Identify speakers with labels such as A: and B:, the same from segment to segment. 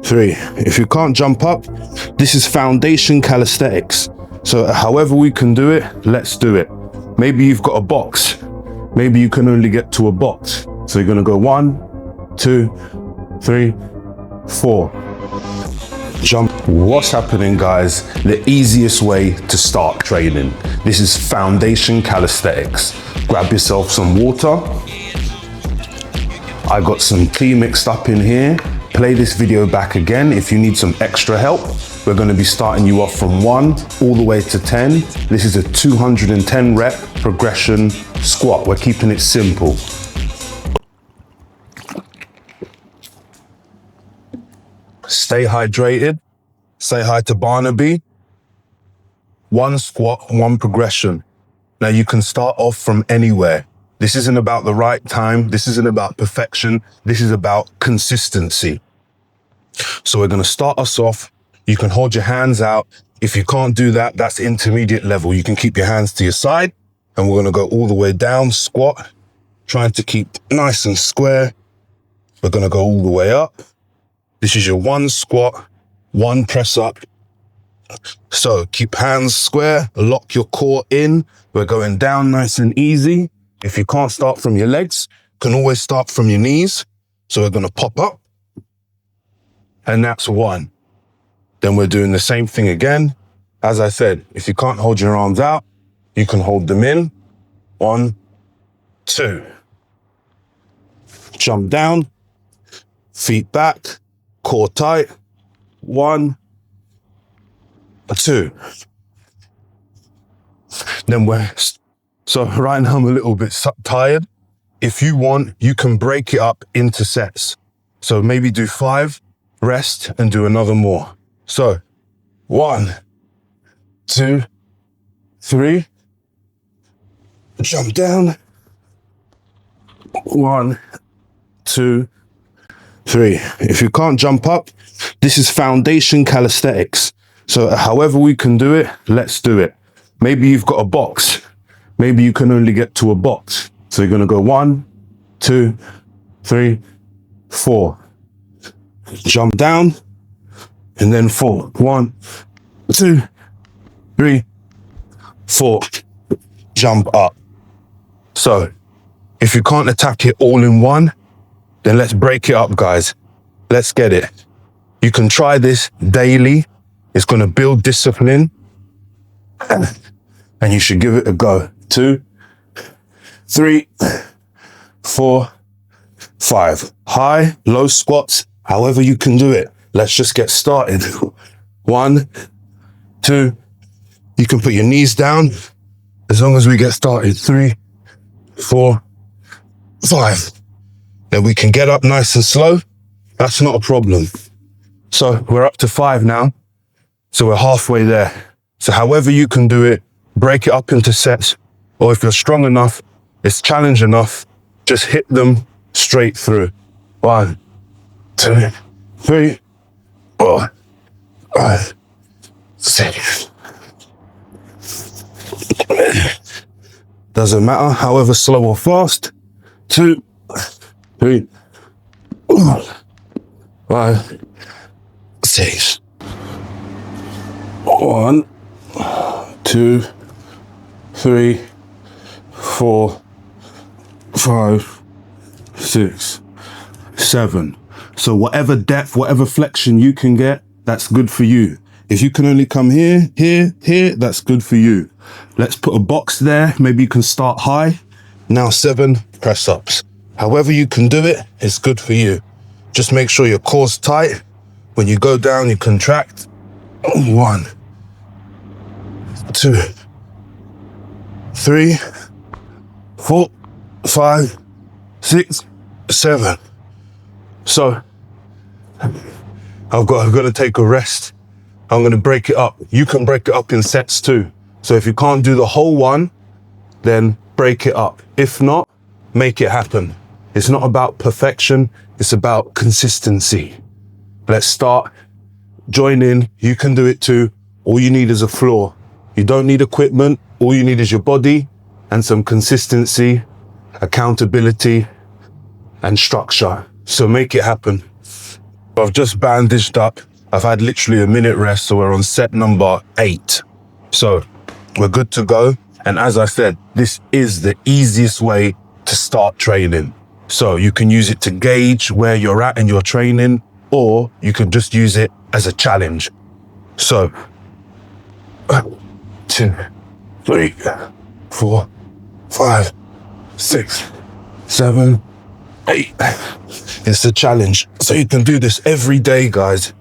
A: 3. If you can't jump up, this is foundation calisthenics. So however we can do it, let's do it. Maybe you've got a box. Maybe you can only get to a box. So you're gonna go 1, 2, 3, 4. Jump. What's happening, guys? The easiest way to start training. This is foundation calisthenics. Grab yourself some water. I got some tea mixed up in here. Play this video back again if you need some extra help. We're going to be starting you off from 1 all the way to 10. This is a 210 rep progression squat. We're keeping it simple. Stay hydrated. Say hi to Barnaby. 1 squat, 1 progression. Now you can start off from anywhere. This isn't about the right time. This isn't about perfection. This is about consistency. So we're going to start us off. You can hold your hands out. If you can't do that, that's intermediate level. You can keep your hands to your side, and we're going to go all the way down, squat, trying to keep nice and square. We're going to go all the way up. This is your 1 squat, 1 press up. So keep hands square, lock your core in. We're going down nice and easy. If you can't start from your legs, you can always start from your knees. So we're going to pop up. And that's 1. Then we're doing the same thing again. As I said, if you can't hold your arms out, you can hold them in. 1, 2. Jump down, feet back, core tight. 1, 2. Then so right now I'm a little bit tired. If you want, you can break it up into sets. So maybe do 5, rest, and do another more. So 1, 2, 3. Jump down. 1, 2, 3. If you can't jump up, this is foundation calisthenics. So however we can do it, let's do it. Maybe you've got a box. Maybe you can only get to a box. So you're gonna go 1, 2, 3, 4. Jump down, and then 4. 1, 2, 3, 4. Jump up. So if you can't attack it all in one, then let's break it up, guys. Let's get it. You can try this daily. It's going to build discipline, and you should give it a go. 2, 3, 4, 5. High, low squats, however you can do it. Let's just get started. 1, 2. You can put your knees down as long as we get started. 3, 4, 5. Then we can get up nice and slow. That's not a problem. So we're up to 5 now. So we're halfway there. So however you can do it, break it up into sets, or if you're strong enough, it's challenge enough, just hit them straight through. 1, 2, 3, 4, 5, 6. Doesn't matter, however slow or fast. 2, 3, 4, 5, 6. 1, 2, 3, 4, 5, 6, 7. So whatever depth, whatever flexion you can get, that's good for you. If you can only come here, here, that's good for you. Let's put a box there. Maybe you can start high. Now 7 press ups. However you can do it, it's good for you. Just make sure your core's tight. When you go down, you contract. 1, 2, 3, 4, 5, 6, 7. So I've got to take a rest. I'm going to break it up. You can break it up in sets too. So if you can't do the whole one, then break it up. If not, make it happen. It's not about perfection. It's about consistency. Let's start. Join in. You can do it too. All you need is a floor. You don't need equipment. All you need is your body and some consistency, accountability, and structure. So make it happen. I've just bandaged up. I've had literally a minute rest, so we're on set number 8. So we're good to go. And as I said, this is the easiest way to start training. So you can use it to gauge where you're at in your training, or you can just use it as a challenge. So 1, 2, 3, 4, 5, 6, 7, 8. It's a challenge. So you can do this every day, guys.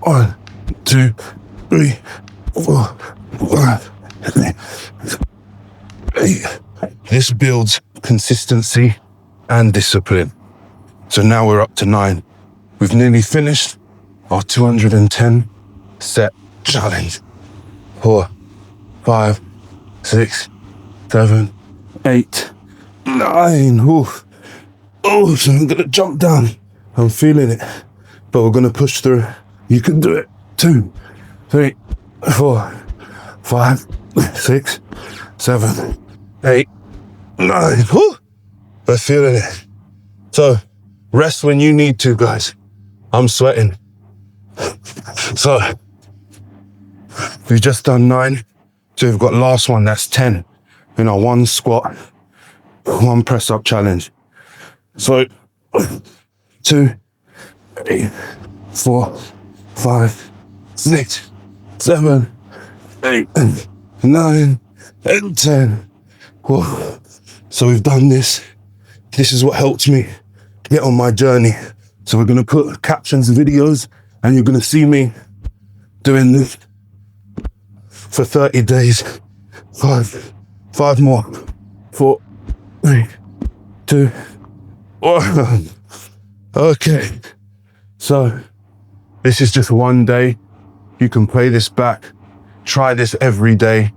A: 1, 2, 3, 4, 5, 6, 8. This builds consistency and discipline. So now we're up to 9. We've nearly finished our 210 set challenge. 4, 5, 6, 7, 8, 9. Oof. Oh, so I'm gonna jump down. I'm feeling it, but we're gonna push through. You can do it. 2, 3, 4, 5, 6, 7, 8, 9. Woo! We're feeling it. So rest when you need to, guys. I'm sweating. So we've just done 9. So we've got last one, that's 10. In our 1 squat, 1 press up challenge. So 2, 3, 4, 5, 6, 7, 8, 9, and 10. Whoa. So we've done this. This is what helped me get on my journey. So we're gonna put captions, videos, and you're gonna see me doing this for 30 days. 5 more. 4, 3, 2, 1. Okay. So this is just one day. You can play this back. Try this every day.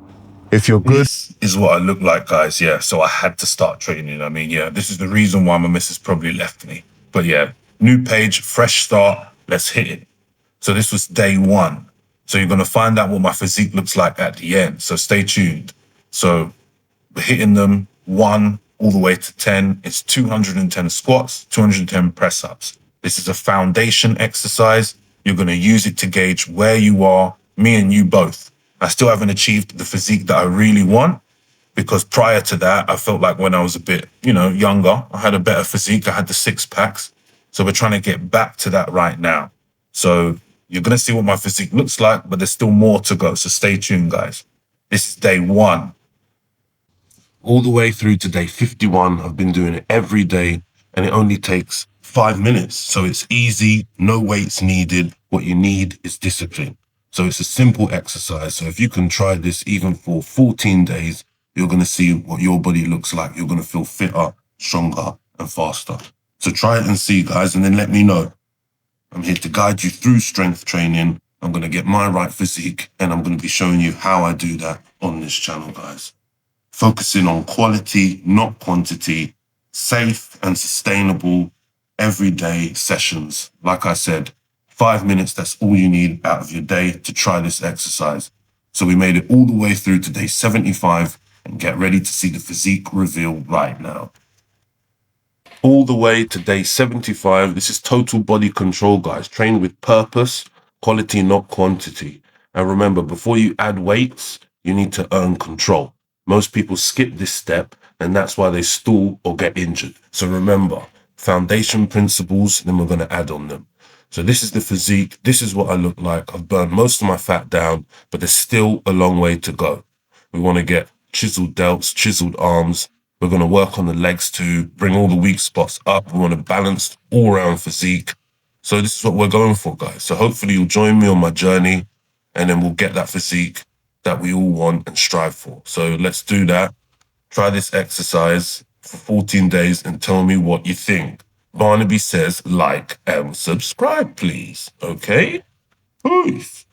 A: If you're good. This is what I look like, guys. Yeah. So I had to start training. I mean, yeah, this is the reason why my missus probably left me. But yeah, new page, fresh start. Let's hit it. So this was day 1. So you're going to find out what my physique looks like at the end. So stay tuned. So we're hitting them 1 all the way to 10. It's 210 squats, 210 press ups. This is a foundation exercise. You're going to use it to gauge where you are, me and you both. I still haven't achieved the physique that I really want, because prior to that, I felt like when I was a bit, younger, I had a better physique. I had the 6 packs. So we're trying to get back to that right now. So you're going to see what my physique looks like, but there's still more to go. So stay tuned, guys. This is day 1. All the way through to day 51, I've been doing it every day, and it only takes 5 minutes. So it's easy, no weights needed. What you need is discipline. So it's a simple exercise. So if you can try this even for 14 days, you're going to see what your body looks like. You're going to feel fitter, stronger, and faster. So try it and see, guys, and then let me know. I'm here to guide you through strength training. I'm going to get my right physique, and I'm going to be showing you how I do that on this channel, guys. Focusing on quality, not quantity, safe and sustainable everyday sessions. Like I said, 5 minutes, that's all you need out of your day to try this exercise. So we made it all the way through to day 75, and get ready to see the physique reveal right now. All the way to day 75, this is total body control, guys. Train with purpose, quality, not quantity. And remember, before you add weights, you need to earn control. Most people skip this step, and that's why they stall or get injured. So remember, foundation principles, then we're going to add on them. So this is the physique. This is what I look like. I've burned most of my fat down, but there's still a long way to go. We want to get chiseled delts, chiseled arms. We're going to work on the legs to bring all the weak spots up. We want a balanced all-round physique. So this is what we're going for, guys. So hopefully you'll join me on my journey, and then we'll get that physique that we all want and strive for. So let's do that. Try this exercise for 14 days and tell me what you think. Barnaby says like and subscribe, please. Okay? Peace.